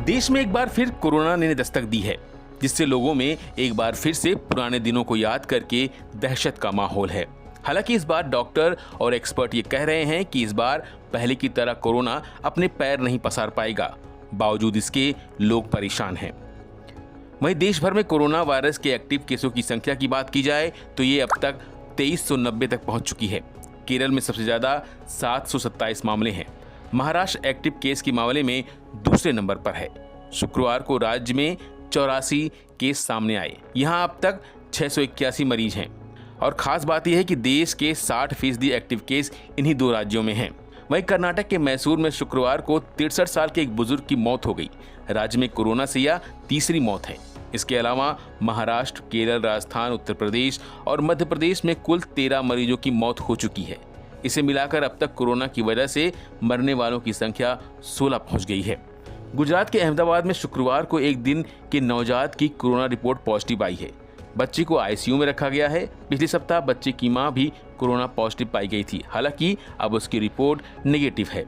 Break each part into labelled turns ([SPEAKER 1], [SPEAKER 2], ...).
[SPEAKER 1] देश में एक बार फिर कोरोना ने दस्तक दी है, जिससे लोगों में एक बार फिर से पुराने दिनों को याद करके दहशत का माहौल है। हालांकि इस बार डॉक्टर और एक्सपर्ट ये कह रहे हैं कि इस बार पहले की तरह कोरोना अपने पैर नहीं पसार पाएगा। बावजूद इसके लोग परेशान हैं। वहीं देश भर में कोरोना वायरस के एक्टिव केसों की संख्या की बात की जाए तो ये अब तक 2390 तक पहुंच चुकी है। केरल में सबसे ज्यादा 727 मामले हैं। महाराष्ट्र एक्टिव केस के मामले में दूसरे नंबर पर है। शुक्रवार को राज्य में 84 केस सामने आए। यहां अब तक 681 मरीज हैं और खास बात यह है कि देश के 60% एक्टिव केस इन्हीं दो राज्यों में हैं। वहीं कर्नाटक के मैसूर में शुक्रवार को 63 साल के एक बुजुर्ग की मौत हो गई। राज्य में कोरोना से यह तीसरी मौत है। इसके अलावा महाराष्ट्र, केरल, राजस्थान, उत्तर प्रदेश और मध्य प्रदेश में कुल 13 मरीजों की मौत हो चुकी है। इसे मिलाकर अब तक कोरोना की वजह से मरने वालों की संख्या 16 पहुंच गई है। गुजरात के अहमदाबाद में शुक्रवार को एक दिन के नवजात की कोरोना रिपोर्ट पॉजिटिव आई है। बच्ची को आईसीयू में रखा गया है। पिछले सप्ताह बच्चे की मां भी कोरोना पॉजिटिव पाई गई थी। हालांकि अब उसकी रिपोर्ट नेगेटिव है।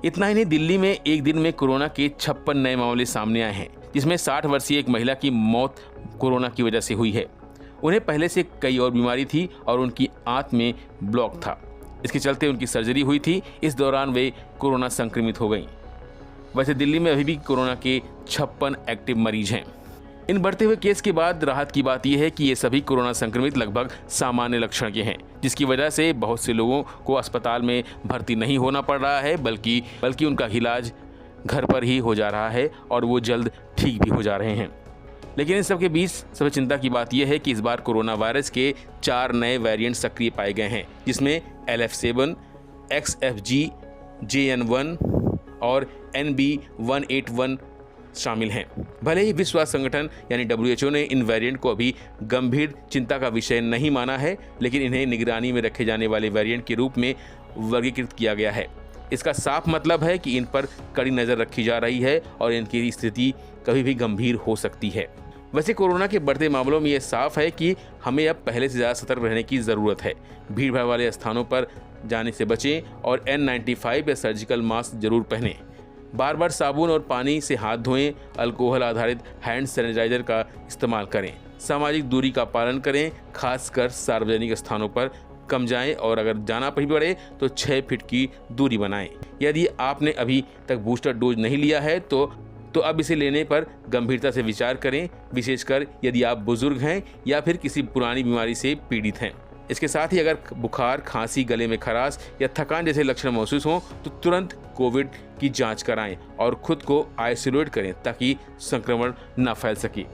[SPEAKER 1] इतना ही नहीं, दिल्ली में एक दिन में कोरोना के 56 नए मामले सामने आए हैं, जिसमें 60 वर्षीय एक महिला की मौत कोरोना की वजह से हुई है। उन्हें पहले से कई और बीमारी थी और उनकी आंत में ब्लॉक था। इसके चलते उनकी सर्जरी हुई थी। इस दौरान वे कोरोना संक्रमित हो गईं। वैसे दिल्ली में अभी भी कोरोना के 56 एक्टिव मरीज हैं। इन बढ़ते हुए केस के बाद राहत की बात यह है कि ये सभी कोरोना संक्रमित लगभग सामान्य लक्षण के हैं, जिसकी वजह से बहुत से लोगों को अस्पताल में भर्ती नहीं होना पड़ रहा है, बल्कि उनका इलाज घर पर ही हो जा रहा है और वो जल्द ठीक भी हो जा रहे हैं। लेकिन इन सब के बीच सबसे चिंता की बात यह है कि इस बार कोरोना वायरस के 4 नए वेरिएंट सक्रिय पाए गए हैं, जिसमें LF7, XFG, JN1 और NB181 शामिल हैं। भले ही विश्व स्वास्थ्य संगठन यानी WHO ने इन वेरिएंट को अभी गंभीर चिंता का विषय नहीं माना है, लेकिन इन्हें निगरानी में रखे जाने वाले वेरिएंट के रूप में वर्गीकृत किया गया है। इसका साफ मतलब है कि इन पर कड़ी नज़र रखी जा रही है और इनकी स्थिति कभी भी गंभीर हो सकती है। वैसे कोरोना के बढ़ते मामलों में यह साफ है कि हमें अब पहले से ज़्यादा सतर्क रहने की ज़रूरत है। भीड़ भाड़ वाले स्थानों पर जाने से बचें और N95 या सर्जिकल मास्क जरूर पहनें। बार बार साबुन और पानी से हाथ धोएं। अल्कोहल आधारित हैंड सैनिटाइजर का इस्तेमाल करें। सामाजिक दूरी का पालन करें। खासकर सार्वजनिक स्थानों पर कम जाएं और अगर जाना भी पड़े तो 6 फीट की दूरी बनाएं। यदि आपने अभी तक बूस्टर डोज नहीं लिया है तो अब इसे लेने पर गंभीरता से विचार करें, विशेषकर यदि आप बुजुर्ग हैं या फिर किसी पुरानी बीमारी से पीड़ित हैं। इसके साथ ही अगर बुखार, खांसी, गले में खराश या थकान जैसे लक्षण महसूस हों तो तुरंत कोविड की जांच कराएं और खुद को आइसोलेट करें ताकि संक्रमण न फैल सके।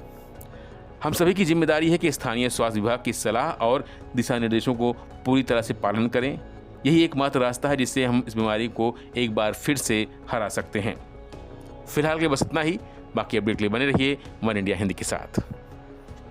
[SPEAKER 1] हम सभी की जिम्मेदारी है कि स्थानीय स्वास्थ्य विभाग की सलाह और दिशा निर्देशों को पूरी तरह से पालन करें। यही एकमात्र रास्ता है जिससे हम इस बीमारी को एक बार फिर से हरा सकते हैं। फिलहाल के बस इतना ही। बाकी अपडेट के लिए बने रहिए वन इंडिया हिंदी के साथ।